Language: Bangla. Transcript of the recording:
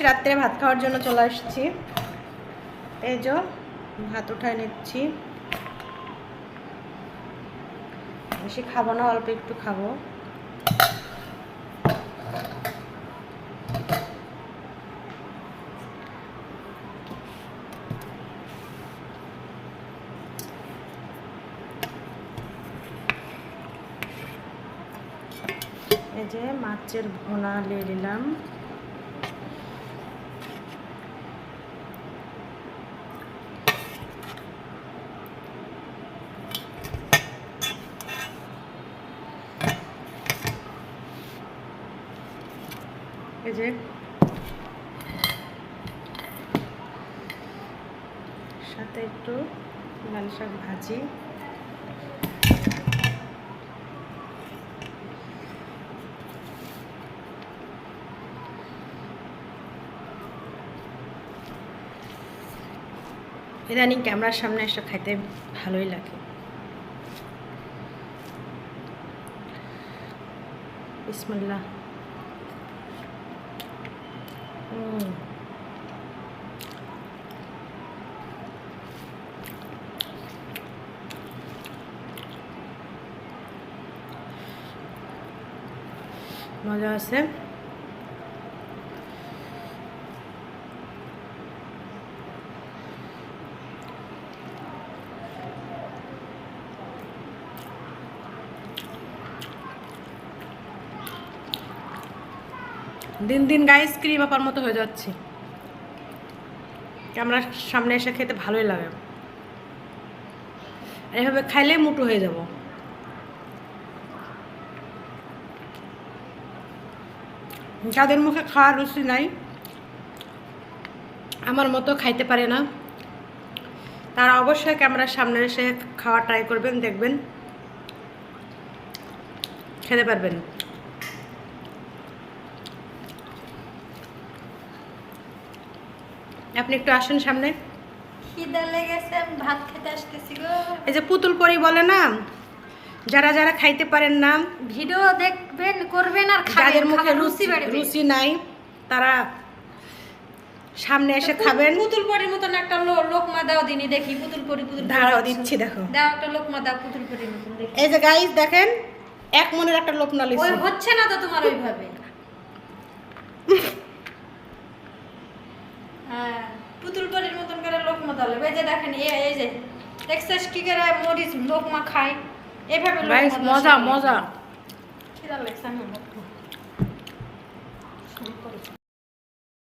রাত্রে ভাত খাওয়ার জন্য চলে আসছি। এই যে ভাত উঠায় নিচ্ছি। বেশি খাবো না, অল্প একটু খাবো। এই যে মাছের ভুনা নিয়ে নিলাম। এই যে সাথে একটু লাল শাক ভাজি। ইদানিং ক্যামেরার সামনে এসে খাইতে ভালোই লাগে। বিসমিল্লাহ। মজা আছে। দিন দিন গাইস ক্রিম আপার মতো হয়ে যাচ্ছে। ক্যামেরার সামনে এসে খেতে ভালোই লাগে। এভাবে খাইলে মোটো হয়ে যাব। যাদের মুখে খাওয়ার রুচি নাই, আমার মতো খাইতে পারে না, তারা অবশ্যই ক্যামেরার সামনে এসে খাওয়া ট্রাই করবেন, দেখবেন খেতে পারবেন। আপনি একটু আসুন সামনে। খিদে লেগেছে, ভাত খেতে আসতেছি গো। এই যে পুতুল পরি বলে না, যারা যারা খাইতে পারেন না, ভিডিও দেখবেন, করবেন আর খাবেন। যাদের মুখে বাড়বে। রুচি নাই, তারা সামনে এসে খাবেন। পুতুল পরির মতন একটা লোকমা দাও দিনই দেখি। পুতুল পরি দাঁড়াও দিচ্ছি, দেখো। দাও একটা লোকমা দাও পুতুল পরির মতন দেখি। এই যে গাইস দেখেন, এক মনের একটা লোকমা ওই লইছি। হচ্ছে না তো তোমার ওইভাবে। হ্যাঁ, পুতুল পরির মতন করে লোকমা দাও। এই যে দেখেন, এই যে দেখছিস কি করে মরিচ লোকমা খায়, এইভাবে গাইস মজা মজা। খিদা লাগছে না।